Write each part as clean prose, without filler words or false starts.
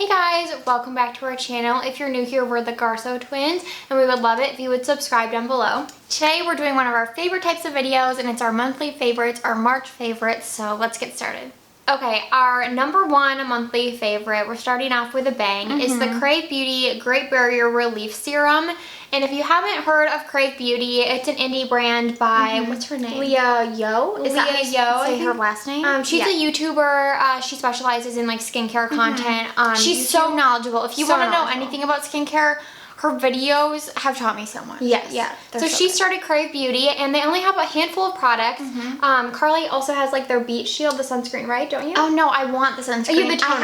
Hey guys, welcome back to our channel. If you're new here, we're the Garso twins, and we would love it if you would subscribe down below. Today we're doing one of our favorite types of videos, and it's our monthly favorites, our March favorites, so let's get started. Okay, our number one monthly favorite, we're starting off with a bang, is the Crave Beauty Great Barrier Relief Serum. And if you haven't heard of Crave Beauty, it's an indie brand by, what's her name? Leah Yo? Is that how you say her last name? She's a YouTuber. She specializes in like skincare content. She's so knowledgeable. If you want to know anything about skincare, her videos have taught me so much. Yes. Yeah. So she started Crave Beauty, and they only have a handful of products. Carly also has like their Beach Shield, the sunscreen, right? Don't you? Oh no, I want the sunscreen. You have the toner.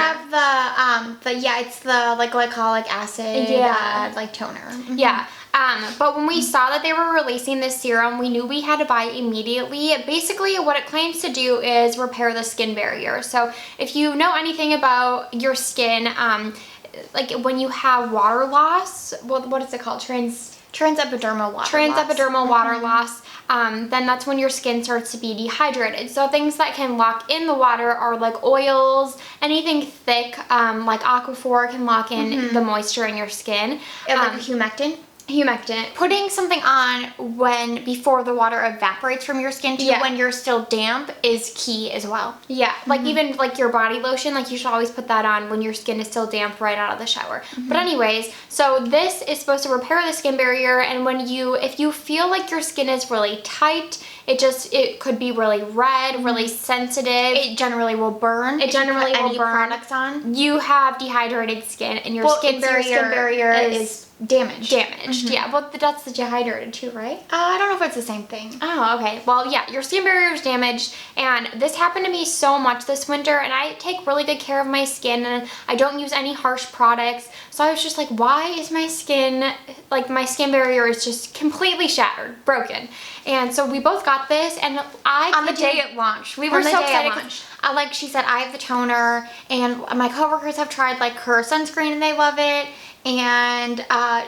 I have it's the like glycolic acid, like toner. Yeah. But when we saw that they were releasing this serum, we knew we had to buy it immediately. Basically, what it claims to do is repair the skin barrier. So if you know anything about your skin, like when you have water loss, what is it called? Transepidermal water loss. Then that's when your skin starts to be dehydrated. So things that can lock in the water are like oils, anything thick, like Aquaphor can lock in the moisture in your skin. Like humectant. Putting something on before the water evaporates from your skin to when you're still damp is key as well. Yeah, like even like your body lotion, like you should always put that on when your skin is still damp right out of the shower. But anyways, so this is supposed to repair the skin barrier, and if you feel like your skin is really tight, it could be really red, really sensitive. It generally will burn. It generally will burn. Products on. You have dehydrated skin, and your skin barrier is damaged. Yeah, well, that's the dehydrated too, right? I don't know if it's the same thing. Oh, okay. Well, yeah, your skin barrier is damaged, and this happened to me so much this winter, and I take really good care of my skin, and I don't use any harsh products, so I was just like, why is my skin barrier is just completely shattered, broken. And so we both got this, and on the day it launched, we were so excited. Like she said, I have the toner, and my coworkers have tried like her sunscreen, and they love it. And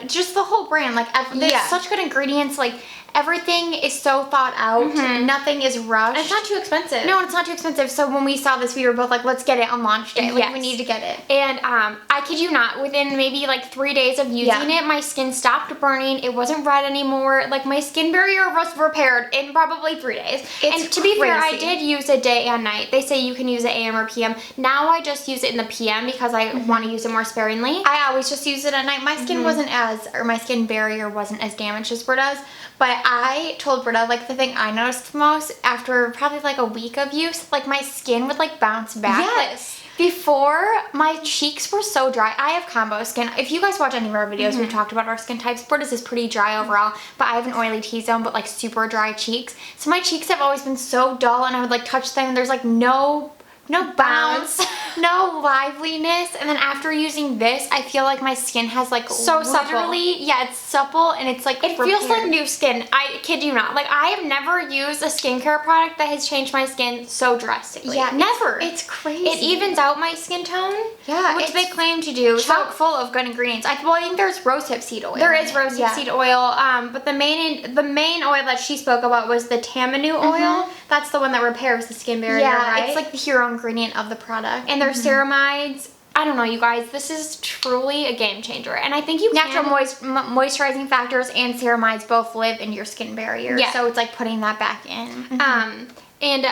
just the whole brand, like there's such good ingredients, like everything is so thought out. Nothing is rushed. And it's not too expensive. No, it's not too expensive. So when we saw this, we were both like, let's get it on launch day. Like, we need to get it. And I kid you not, within maybe like 3 days of using it, my skin stopped burning. It wasn't red anymore. Like my skin barrier was repaired in probably 3 days. And to be fair, I did use it day and night. They say you can use it AM or PM. Now I just use it in the PM because I want to use it more sparingly. I always just use it at night. My skin my skin barrier wasn't as damaged as Britta's. But I told Britta, like, the thing I noticed the most after probably like a week of use, like my skin would like bounce back. Yes. Like, before, my cheeks were so dry. I have combo skin. If you guys watch any of our videos, we've talked about our skin types. Britta's is pretty dry overall, but I have an oily T-zone, but like super dry cheeks. So my cheeks have always been so dull, and I would like touch them, and there's like no bounce, no liveliness. And then after using this, I feel like my skin has like so supple. Yeah, it's supple, and it's like it feels like new skin. I kid you not. Like I have never used a skincare product that has changed my skin so drastically. Yeah, never. It's crazy. It evens out my skin tone. Yeah, which they claim to do. Chock full of good ingredients. I think there's rosehip seed oil. There is rosehip seed oil. But the main oil that she spoke about was the Tamanu oil. That's the one that repairs the skin barrier. Yeah, right? it's like the hero ingredient of the product. And their ceramides. I don't know, you guys. This is truly a game changer, and I think natural moisturizing factors and ceramides both live in your skin barrier. Yeah. So it's like putting that back in. And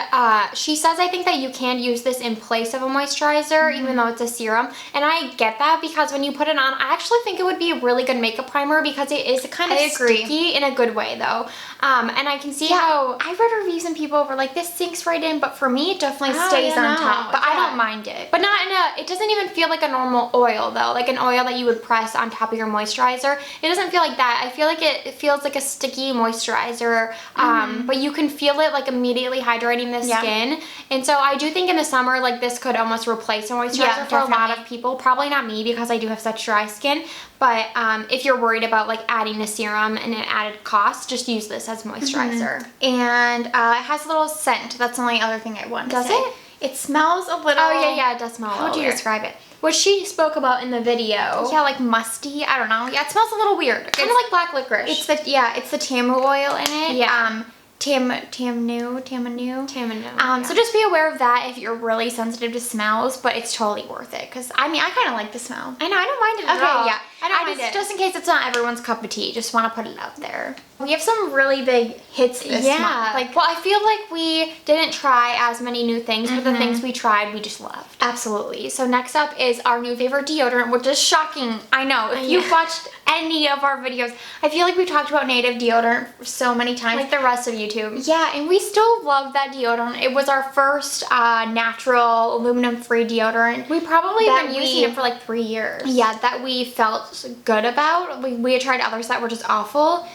she says, I think that you can use this in place of a moisturizer, even though it's a serum. And I get that, because when you put it on, I actually think it would be a really good makeup primer, because it is kind of sticky in a good way, though. And I can see how... I read reviews and people were like, this sinks right in, but for me, it definitely stays on top. But I don't mind it. But not in a... It doesn't even feel like a normal oil, though. Like an oil that you would press on top of your moisturizer. It doesn't feel like that. I feel like it feels like a sticky moisturizer. But you can feel it, like, immediately hydrating the skin. And so I do think in the summer, like, this could almost replace a moisturizer for a lot of people. Probably not me, because I do have such dry skin. But if you're worried about like adding a serum and an added cost, just use this as moisturizer. And it has a little scent. That's the only other thing I want to say. Does it? It smells a little... Oh yeah, it does smell a little How would you describe it? What she spoke about in the video. Yeah, like musty. I don't know. Yeah, it smells a little weird. Kind of like black licorice. It's the Tamu oil in it. Yeah. Tamanu. Tamanu. So just be aware of that if you're really sensitive to smells, but it's totally worth it. Because, I mean, I kind of like the smell. I know, I don't mind it at all. Yeah. I don't mind it. Just in case it's not everyone's cup of tea, just want to put it out there. We have some really big hits this month. Well, I feel like we didn't try as many new things, but the things we tried, we just loved. Absolutely. So next up is our new favorite deodorant, which is shocking. I know. If you've watched any of our videos, I feel like we talked about native deodorant so many times. Like the rest of YouTube. Yeah, and we still love that deodorant. It was our first natural, aluminum-free deodorant. We probably have been using it for like 3 years. Yeah, that we felt good about. We had tried others that were just awful.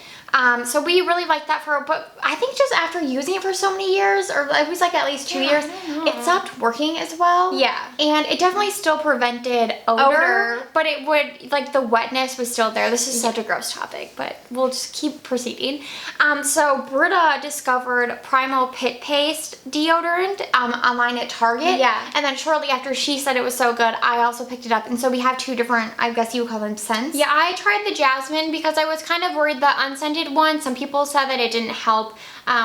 So we really liked that but I think just after using it for so many years, or it was like at least 2 years, it stopped working as well. Yeah. And it definitely still prevented odor, but it would, like the wetness was still there. This is such a gross topic, but we'll just keep proceeding. So Britta discovered Primal Pit Paste deodorant online at Target. Yeah. And then shortly after she said it was so good, I also picked it up. And so we have 2 different, I guess you would call them scents. Yeah, I tried the jasmine because I was kind of worried the unscented one. Some people said that it didn't help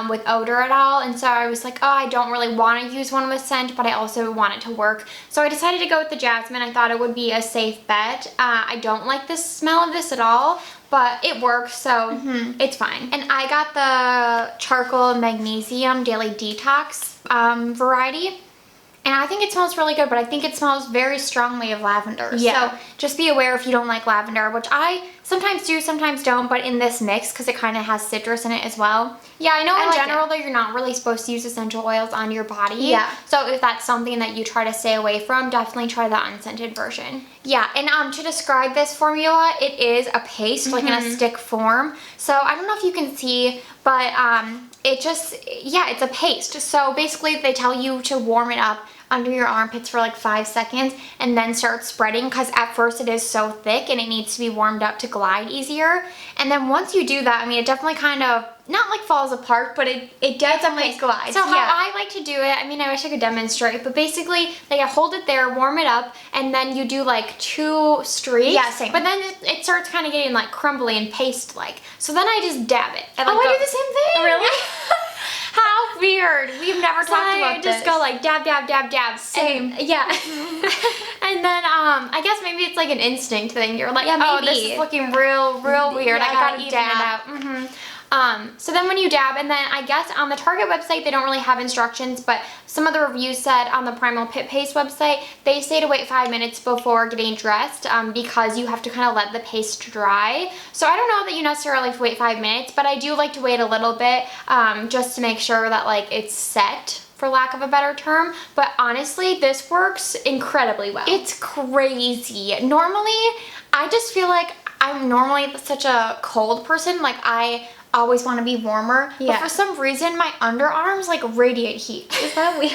with odor at all, and so I was like, oh, I don't really want to use one with scent, but I also want it to work. So I decided to go with the jasmine. I thought it would be a safe bet. I don't like the smell of this at all, but it works, so it's fine. And I got the charcoal magnesium daily detox variety. And I think it smells really good, but I think it smells very strongly of lavender. Yeah. So just be aware if you don't like lavender, which I sometimes do, sometimes don't, but in this mix, because it kind of has citrus in it as well. Yeah, I know in like general though, you're not really supposed to use essential oils on your body. Yeah. So if that's something that you try to stay away from, definitely try the unscented version. Yeah, and to describe this formula, it is a paste, like in a stick form. So I don't know if you can see, but it's a paste. So basically they tell you to warm it up under your armpits for like 5 seconds and then start spreading, because at first it is so thick and it needs to be warmed up to glide easier. And then once you do that, I mean, it definitely kind of, not like falls apart, but it definitely glides. So how I like to do it, I mean, I wish I could demonstrate, but basically, like I hold it there, warm it up, and then you do like 2 streaks. Yeah, same. But then it starts kind of getting like crumbly and paste-like. So then I just dab it. I do the same thing. Really? How weird. We've never talked about this. Just go like dab, dab, dab, dab. Same. Yeah. And then I guess maybe it's like an instinct thing. You're like, Yeah, oh, maybe. this is looking real weird. Yeah, I gotta even even it out. So then when you dab, and then I guess on the Target website, they don't really have instructions, but some of the reviews said on the Primal Pit Paste website, they say to wait 5 minutes before getting dressed because you have to kind of let the paste dry. So I don't know that you necessarily have to wait 5 minutes, but I do like to wait a little bit just to make sure that like it's set, for lack of a better term. But honestly, this works incredibly well. It's crazy. Normally, I just feel like I'm normally such a cold person. Like I always want to be warmer. Yeah. But for some reason, my underarms like radiate heat. Is that weird?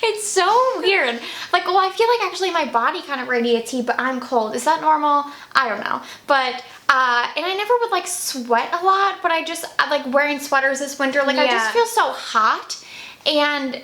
It's so weird. Like, well, I feel like actually my body kind of radiates heat, but I'm cold. Is that normal? I don't know. But, and I never would like sweat a lot, but I like wearing sweaters this winter. Like I just feel so hot. And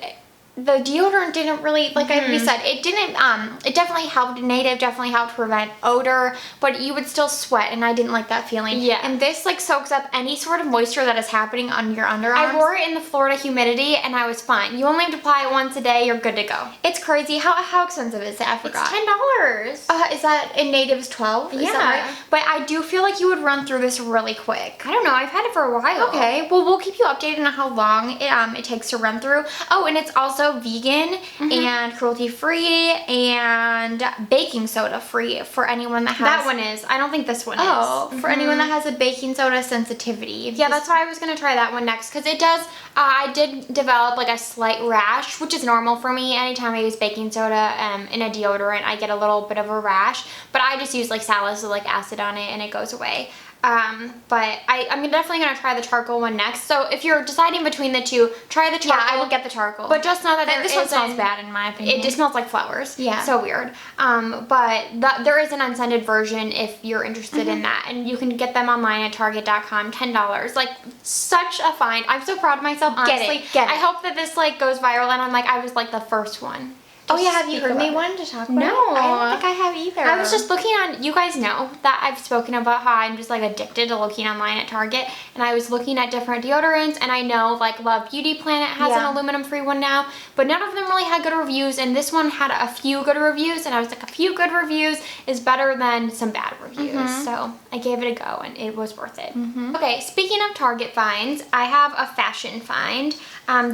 the deodorant didn't really, like we said, it didn't, it definitely helped, native definitely helped prevent odor, but you would still sweat, and I didn't like that feeling. Yeah. And this, like, soaks up any sort of moisture that is happening on your underarms. I wore it in the Florida humidity, and I was fine. You only have to apply it once a day, you're good to go. It's crazy. How expensive is it? I forgot. It's $10. Is that in natives 12? Is that right? But I do feel like you would run through this really quick. I don't know, I've had it for a while. Okay, well, we'll keep you updated on how long it takes to run through. Oh, and it's also vegan and cruelty-free and baking soda-free for anyone that has... That one is. I don't think this one is. For anyone that has a baking soda sensitivity. Yeah, that's why I was going to try that one next, because it does, I did develop like a slight rash, which is normal for me. Anytime I use baking soda in a deodorant, I get a little bit of a rash, but I just use like salicylic acid on it and it goes away. But I'm definitely going to try the charcoal one next. So if you're deciding between the two, try the charcoal. Yeah, I would get the charcoal. But just know that this one smells bad in my opinion. It just smells like flowers. Yeah. So weird. But there is an unscented version if you're interested in that. And you can get them online at Target.com, $10. Like, such a find. I'm so proud of myself, honestly. Get it. I hope that this like goes viral and I'm like, I was like the first one. Oh yeah, have you heard me one to talk about? No. I don't think I have either. I was just looking on, you guys know that I've spoken about how I'm just like addicted to looking online at Target, and I was looking at different deodorants, and I know like Love Beauty Planet has an aluminum free one now, but none of them really had good reviews, and this one had a few good reviews, and I was like, a few good reviews is better than some bad reviews. So I gave it a go, and it was worth it. Okay, speaking of Target finds, I have a fashion find.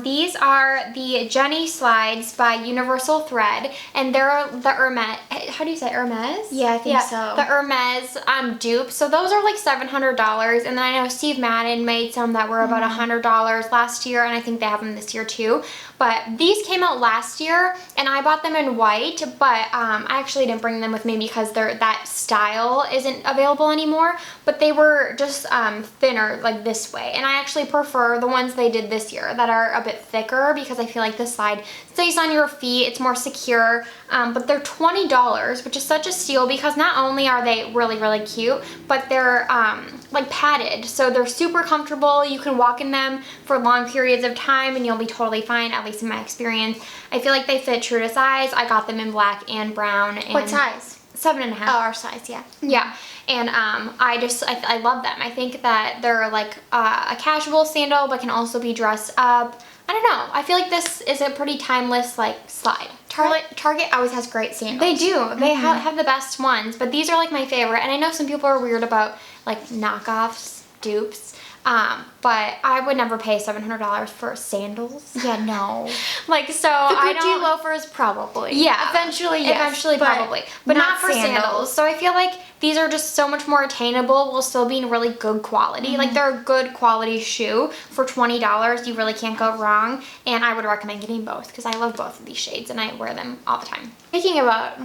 These are the Jenny Slides by Universal Thread, and they're the Hermes, how do you say Hermes? Yeah, I think so. The Hermes dupes. So those are like $700, and then I know Steve Madden made some that were about $100 last year, and I think they have them this year too. But these came out last year, and I bought them in white, but I actually didn't bring them with me because that style isn't available anymore, but they were just thinner like this way, and I actually prefer the ones they did this year that are a bit thicker because I feel like the slide stays on your feet, it's more secure, but they're $20, which is such a steal because not only are they really, really cute, but they're like padded, so they're super comfortable. You can walk in them for long periods of time and you'll be totally fine, at least in my experience. I feel like they fit true to size. I got them in black and brown. And what size? 7.5. Oh, our size, yeah. Yeah, and I love them. I think that they're like a casual sandal, but can also be dressed up. I don't know. I feel like this is a pretty timeless like slide. Target always has great sandals. They do. They have the best ones, but these are like my favorite. And I know some people are weird about like knockoffs, dupes. But I would never pay $700 for sandals. Yeah, no. Like, so the I Gucci don't... loafers, probably. Yeah. Eventually, yes. Eventually, probably. But not for sandals. sandals. So I feel like these are just so much more attainable while still being really good quality. Like, they're a good quality shoe. For $20, you really can't go wrong. And I would recommend getting both because I love both of these shades and I wear them all the time. Speaking about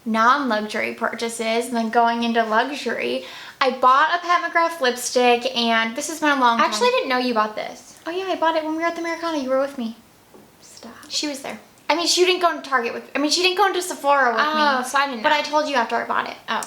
non-luxury purchases and then going into luxury, I bought a Pat McGrath lipstick, and this has been a long time. Actually, I didn't know you bought this. Oh yeah, I bought it when we were at the Americana. You were with me. Stop. She was there. I mean, she didn't go into Target with. I mean, she didn't go into Sephora with me. Oh, so I didn't know. But I told you after I bought it. Oh.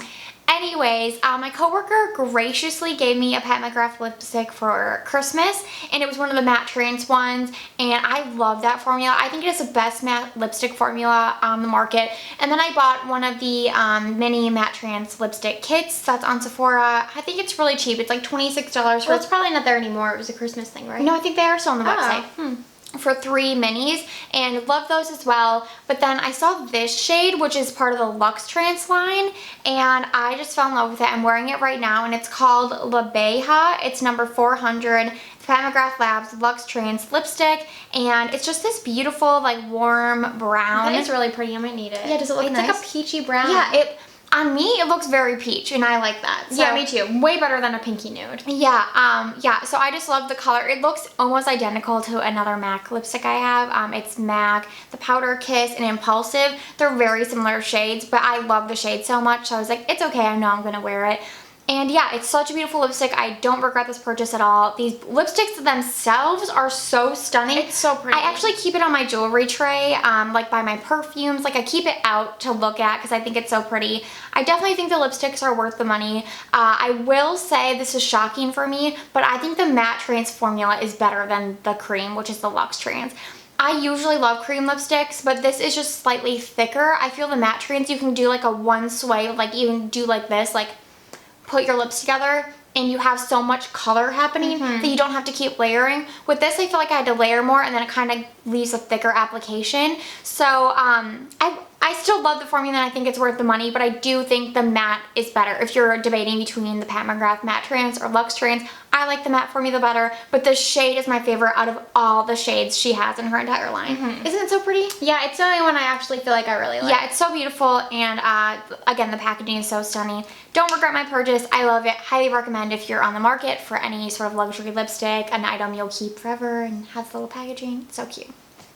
Anyways, my coworker graciously gave me a Pat McGrath lipstick for Christmas, and it was one of the matte trance ones, and I love that formula. I think it is the best matte lipstick formula on the market. And then I bought one of the mini matte trance lipstick kits that's on Sephora. I think it's really cheap. It's like $26 for. Well, it's probably not there anymore. It was a Christmas thing, right? No, I think they are still on the website. For 3 minis, and love those as well. But then I saw this shade, which is part of the Luxe Trance line, and I just fell in love with it. I'm wearing it right now, and it's called Labeija. It's number 400. It's Pat McGrath Labs Luxe Trance lipstick, and it's just this beautiful, like, warm brown. That is really pretty. I might need it. Yeah, does it look nice? It's like a peachy brown. Yeah, on me, it looks very peach, and I like that. So. Yeah, me too. Way better than a pinky nude. Yeah, so I just love the color. It looks almost identical to another MAC lipstick I have. It's MAC, the Powder Kiss, and Impulsive. They're very similar shades, but I love the shade so much, so I was like, it's okay, I know I'm going to wear it. And yeah, it's such a beautiful lipstick. I don't regret this purchase at all. These lipsticks themselves are so stunning. It's so pretty. I actually keep it on my jewelry tray, like by my perfumes. Like I keep it out to look at because I think it's so pretty. I definitely think the lipsticks are worth the money. I will say this is shocking for me, but I think the matte trance formula is better than the cream, which is the Luxe Trance. I usually love cream lipsticks, but this is just slightly thicker. I feel the matte trance, you can do like a one swipe, like you can do like this, like put your lips together, and you have so much color happening that you don't have to keep layering. With this, I feel like I had to layer more, and then it kind of leaves a thicker application. So I still love the formula, and I think it's worth the money, but I do think the matte is better. If you're debating between the Pat McGrath Matte Trance or Luxe Trance, I like the matte formula better, but the shade is my favorite out of all the shades she has in her entire line. Isn't it so pretty? Yeah, it's the only one I actually feel like I really like. Yeah, it's so beautiful, and again, the packaging is so stunning. Don't regret my purchase. I love it. Highly recommend if you're on the market for any sort of luxury lipstick, an item you'll keep forever and has the little packaging. It's so cute.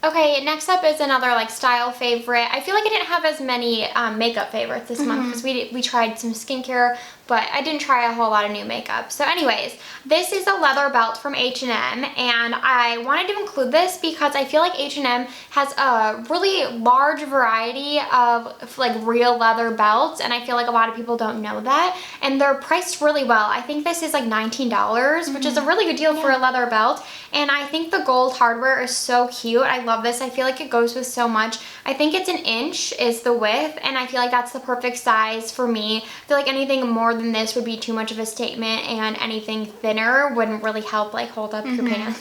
Okay, next up is another like style favorite. I feel like I didn't have as many makeup favorites this month because we tried some skincare, but but I didn't try a whole lot of new makeup. So anyways, this is a leather belt from H&M, and I wanted to include this because I feel like H&M has a really large variety of like real leather belts, and I feel like a lot of people don't know that, and they're priced really well. I think this is like $19, which is a really good deal for a leather belt, and I think the gold hardware is so cute. I love this. I feel like it goes with so much. I think it's 1 inch is the width, and I feel like that's the perfect size for me. I feel like anything more than this would be too much of a statement, and anything thinner wouldn't really help like hold up your pants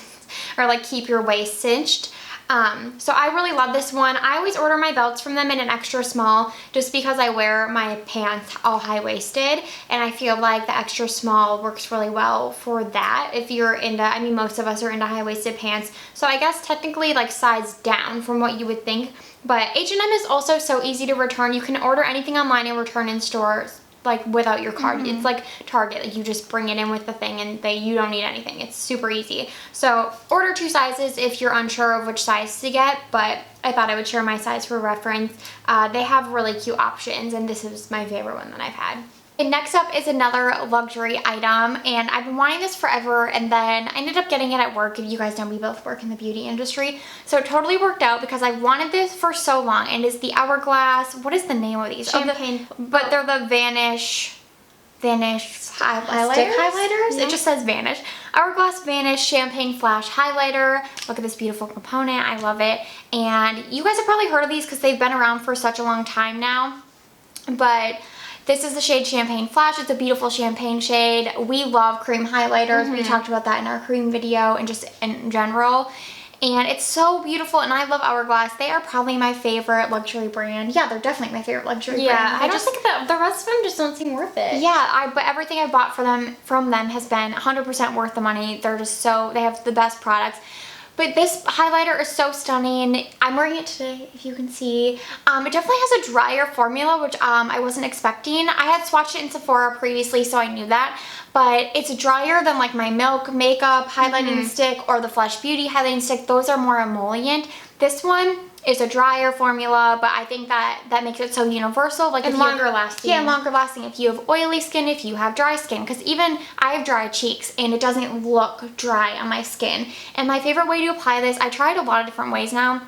or like keep your waist cinched. So I really love this one. I always order my belts from them in an extra small just because I wear my pants all high-waisted, and I feel like the extra small works really well for that if you're into, I mean, most of us are into high-waisted pants, so I guess technically like size down from what you would think. But H&M is also so easy to return. You can order anything online and return in stores like without your card. It's like Target, like you just bring it in with the thing and you don't need anything. It's super easy. So order 2 sizes if you're unsure of which size to get, but I thought I would share my size for reference. They have really cute options, and this is my favorite one that I've had. And next up is another luxury item, and I've been wanting this forever, and then I ended up getting it at work. If you guys know, we both work in the beauty industry, so it totally worked out because I wanted this for so long, and it's the Hourglass, what is the name of these? Champagne. But they're the Vanish highlighters? Stick highlighters? It just says Vanish. Hourglass Vanish Champagne Flash Highlighter. Look at this beautiful component. I love it. And you guys have probably heard of these because they've been around for such a long time now, but this is the shade Champagne Flash. It's a beautiful champagne shade. We love cream highlighters. We talked about that in our cream video and just in general. And it's so beautiful, and I love Hourglass. They are probably my favorite luxury brand. Yeah, they're definitely my favorite luxury brand. Yeah, I just think that the rest of them just don't seem worth it. Yeah, but everything I bought from them has been 100% worth the money. They're just they have the best products. But this highlighter is so stunning. I'm wearing it today, if you can see. It definitely has a drier formula, which I wasn't expecting. I had swatched it in Sephora previously, so I knew that. But it's drier than like my Milk Makeup highlighting stick or the Flesh Beauty highlighting stick. Those are more emollient. This one is a drier formula, but I think that makes it so universal. Like, and longer lasting. Yeah, longer lasting. If you have oily skin, if you have dry skin, because even I have dry cheeks and it doesn't look dry on my skin. And my favorite way to apply this, I tried a lot of different ways now.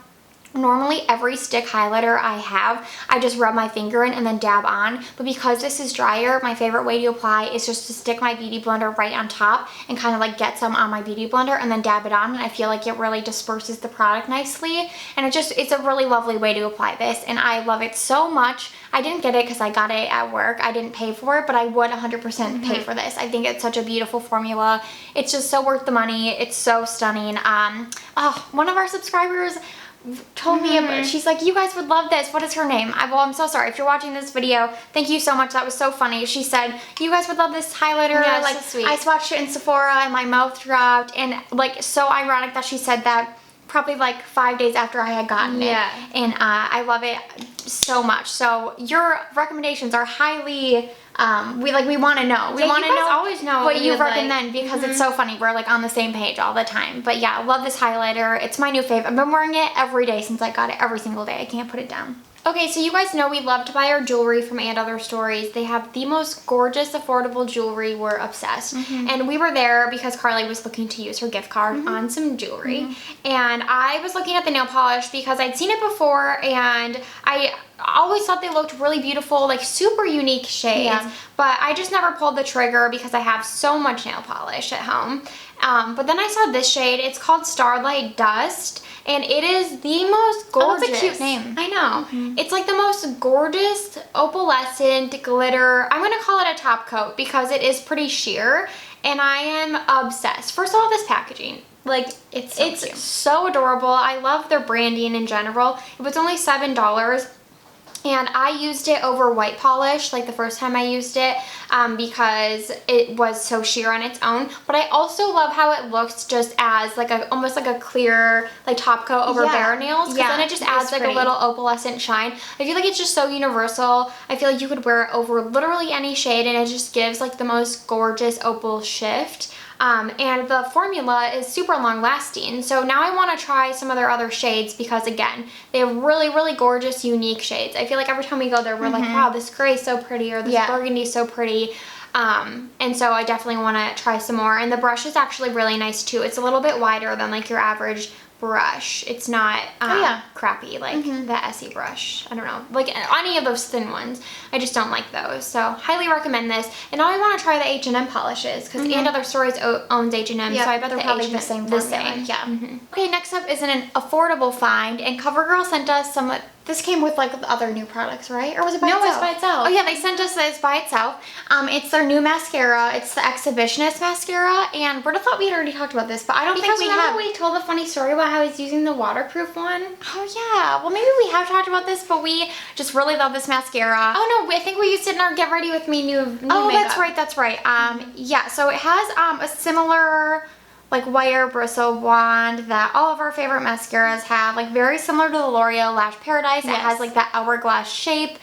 Normally every stick highlighter I have, I just rub my finger in and then dab on, but because this is drier, my favorite way to apply is just to stick my beauty blender right on top and kind of like get some on my beauty blender and then dab it on, and I feel like it really disperses the product nicely, and it's a really lovely way to apply this, and I love it so much. I didn't get it because I got it at work. I didn't pay for it, but I would 100% pay for this. I think it's such a beautiful formula. It's just so worth the money. It's so stunning. One of our subscribers told me about, she's like, you guys would love this. What is her name? Well, I'm so sorry if you're watching this video. Thank you so much. That was so funny. She said, you guys would love this highlighter. Yeah, like, so sweet. I swatched it in Sephora and my mouth dropped, and like, so ironic that she said that probably like 5 days after I had gotten it. And I love it so much. So your recommendations are highly, we want to know. We want to know, always know what you recommend, because it's so funny. We're like on the same page all the time. But yeah, I love this highlighter. It's my new fave. I've been wearing it every day since I got it, every single day. I can't put it down. Okay, so you guys know we love to buy our jewelry from And Other Stories. They have the most gorgeous, affordable jewelry. We're obsessed. And we were there because Carly was looking to use her gift card on some jewelry. And I was looking at the nail polish because I'd seen it before, and I always thought they looked really beautiful, like super unique shades. But I just never pulled the trigger because I have so much nail polish at home. But then I saw this shade. It's called Starlight Dust, and it is the most gorgeous. Oh, that's a cute name. I know. It's like the most gorgeous opalescent glitter. I'm going to call it a top coat because it is pretty sheer, and I am obsessed. First of all, this packaging. Like, it's so adorable. I love their branding in general. It was only $7. And I used it over white polish, like the first time I used it, because it was so sheer on its own. But I also love how it looks just as like almost like a clear like top coat over bare nails. Because then it just adds like a little opalescent shine. I feel like it's just so universal. I feel like you could wear it over literally any shade, and it just gives like the most gorgeous opal shift. And the formula is super long lasting. So now I want to try some of their other shades because, again, they have really, really gorgeous, unique shades. I feel like every time we go there, we're like, wow, this gray is so pretty, or this burgundy is so pretty. And so I definitely want to try some more. And the brush is actually really nice too. It's a little bit wider than like your average brush. It's not crappy like the Essie brush. I don't know, like any of those thin ones. I just don't like those. So highly recommend this. And now I want to try the H&M polishes because And Other Stories owns H&M, so I bet they're the probably H&M the same the formula. same. Yeah. Okay, next up is an affordable find, and CoverGirl sent us some. This came with like the other new products, right? Or was it by itself? No, it's by itself. Oh yeah, they sent us this by itself. It's their new mascara. It's the Exhibitionist mascara, and Britta thought we had already talked about this, but I don't think we have. We told the funny story about how he's using the waterproof one. Oh yeah, well maybe we have talked about this, but we just really love this mascara. Oh no, I think we used it in our Get Ready With Me new Oh, makeup. that's right. Yeah, so it has a similar like wire bristle wand that all of our favorite mascaras have, like very similar to the L'Oreal Lash Paradise. It has like that hourglass shape.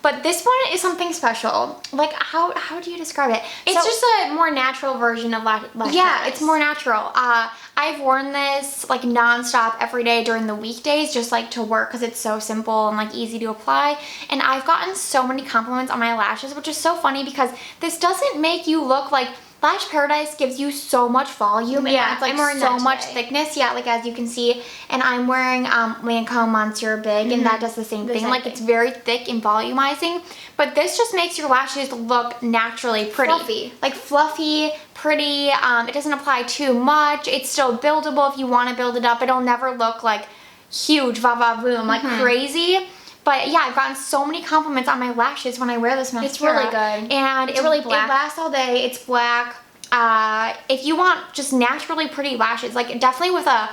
But this one is something special. Like, how do you describe it? It's just a more natural version of Lash Paradise. Yeah, it's more natural. I've worn this like nonstop every day during the weekdays, just like to work because it's so simple and like easy to apply. And I've gotten so many compliments on my lashes, which is so funny because this doesn't make you look like Lash Paradise gives you so much volume and it's like so much thickness. Yeah, like as you can see. And I'm wearing Lancome Monsieur Big and that does the same thing. Like it's very thick and volumizing. But this just makes your lashes look naturally pretty. Fluffy. Like fluffy, pretty. It doesn't apply too much. It's still buildable if you want to build it up. It'll never look like huge va-va-voom, like crazy. But yeah, I've gotten so many compliments on my lashes when I wear this mascara. It's really good. And it's really black. It lasts all day. It's black. If you want just naturally pretty lashes, like definitely with a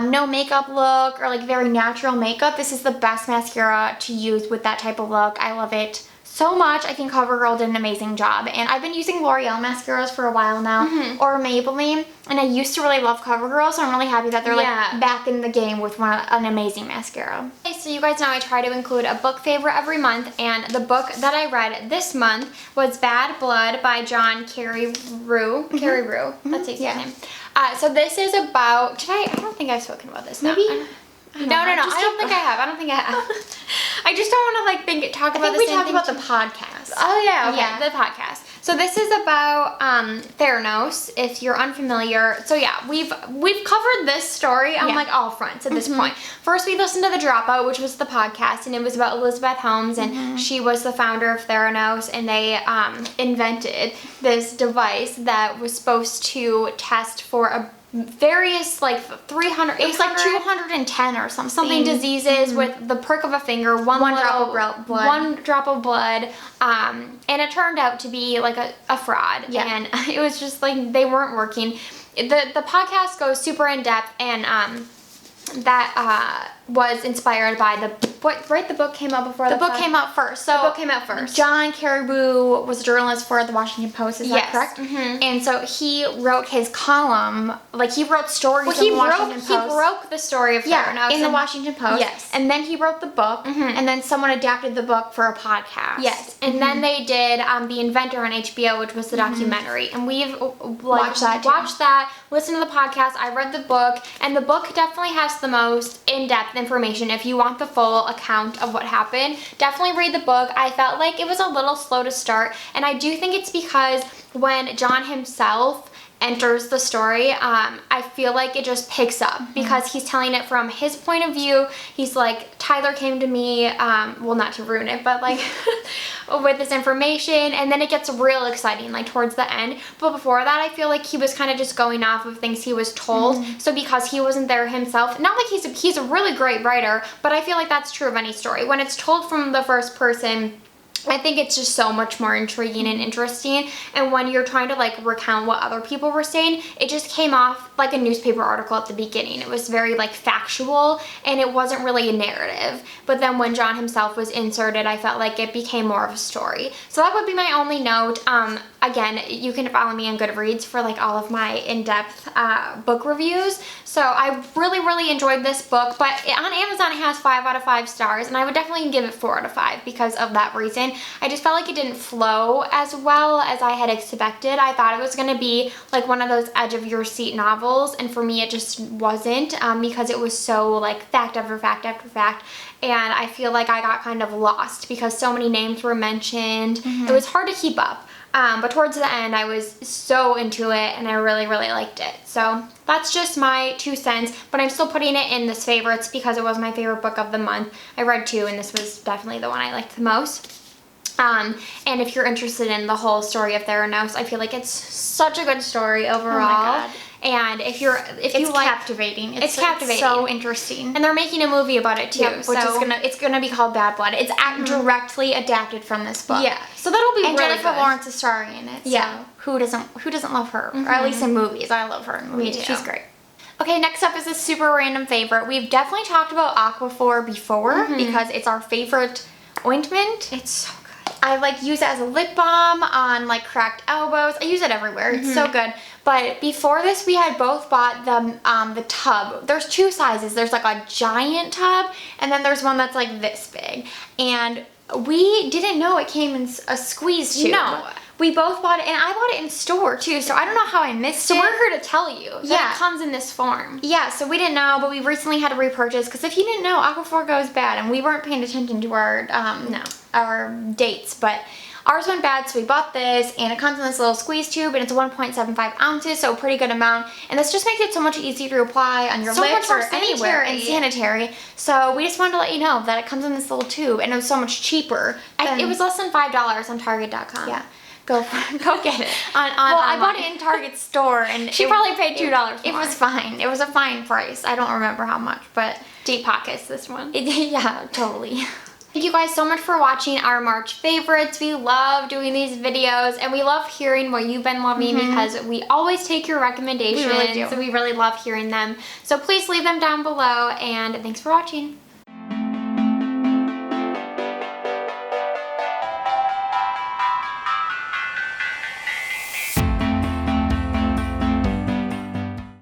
no makeup look or like very natural makeup, this is the best mascara to use with that type of look. I love it so much. I think CoverGirl did an amazing job. And I've been using L'Oreal mascaras for a while now, or Maybelline, and I used to really love CoverGirl, so I'm really happy that they're like back in the game with an amazing mascara. Okay, so you guys know I try to include a book favorite every month, and the book that I read this month was Bad Blood by John Carreyrou. Carreyrou, that's his name. So this is about, I don't think I've spoken about this. Maybe? No, I don't think I have. I just don't want to talk about the same thing. I think we talked about the podcast. Oh yeah, okay, the podcast. So this is about Theranos, if you're unfamiliar. So yeah, we've covered this story on like all fronts at this point. First we listened to The Dropout, which was the podcast, and it was about Elizabeth Holmes, and she was the founder of Theranos, and they invented this device that was supposed to test for various like 300, it was like 210 or something diseases with the prick of a finger, one drop of blood, and it turned out to be like a fraud, and it was just like they weren't working. The podcast goes super in depth, and that was inspired by the book came out before the book came out first. So the book came out first. John Carreyrou was a journalist for the Washington Post, is that correct? And so he wrote his column, like he wrote stories in the Washington Post. He broke the story of Theranos in the Washington Post. Yes. And then he wrote the book, and then someone adapted the book for a podcast. Yes. And then they did The Inventor on HBO, which was the documentary. And we've watched that, listened to the podcast, I read the book, and the book definitely has the most in-depth information. If you want the full account of what happened, definitely read the book. I felt like it was a little slow to start, and I do think it's because when John himself enters the story, I feel like it just picks up because he's telling it from his point of view. He's like, Tyler came to me, well, not to ruin it, but like with this information, and then it gets real exciting like towards the end. But before that, I feel like he was kind of just going off of things he was told. So because he wasn't there himself, not like he's a really great writer, but I feel like that's true of any story. When it's told from the first person, I think it's just so much more intriguing and interesting, and when you're trying to like recount what other people were saying, it just came off like a newspaper article at the beginning. It was very like factual, and it wasn't really a narrative. But then when John himself was inserted, I felt like it became more of a story. So that would be my only note. Again, you can follow me on Goodreads for like all of my in-depth book reviews. So I really enjoyed this book, but on Amazon it has 5 out of 5 stars, and I would definitely give it 4 out of 5 because of that reason. I just felt like it didn't flow as well as I had expected. I thought it was going to be like one of those edge of your seat novels, and for me it just wasn't, because it was so like fact after fact after fact, and I feel like I got kind of lost because so many names were mentioned. It was hard to keep up. But towards the end, I was so into it, and I really, really liked it. So that's just my 2 cents, but I'm still putting it in this favorites because it was my favorite book of the month. I read 2, and this was definitely the one I liked the most. And if you're interested in the whole story of Theranos, I feel like it's such a good story overall. Oh my God. And if you It's like, captivating. It's captivating. So interesting. And they're making a movie about it too, Yep, which is it's gonna be called Bad Blood. It's directly adapted from this book. Yeah. So that'll be And really Jennifer good. Lawrence is starring in it. Yeah. So who doesn't love her? Or at least in movies. I love her in movies. too. She's great. Okay, next up is a super random favorite. We've definitely talked about Aquaphor before because it's our favorite ointment. It's so good. I like use it as a lip balm on like cracked elbows. I use it everywhere. It's so good. But before this, we had both bought the tub. There's 2 sizes. There's like a giant tub, and then there's one that's like this big. And we didn't know it came in a squeeze tube. No. We both bought it, and I bought it in store too, so I don't know how I missed it. So we're here to tell you that Yeah. it comes in this form. Yeah, so we didn't know, but we recently had to repurchase, because if you didn't know, Aquaphor goes bad, and we weren't paying attention to our dates, but ours went bad, so we bought this, and it comes in this little squeeze tube, and it's 1.75 ounces, so a pretty good amount, and this just makes it so much easier to apply on your So lips much or more anywhere, and sanitary. So we just wanted to let you know that it comes in this little tube, and it was so much cheaper. It was less than $5 on Target.com. Yeah. Go get it. On I bought online. it in Target store, and She probably paid $2 It more. was fine. It was a fine price. I don't remember how much, but Deep pockets, this one. yeah, totally. Thank you guys so much for watching our March favorites. We love doing these videos, and we love hearing what you've been loving because we always take your recommendations. We really do. So we really love hearing them. So please leave them down below, and thanks for watching.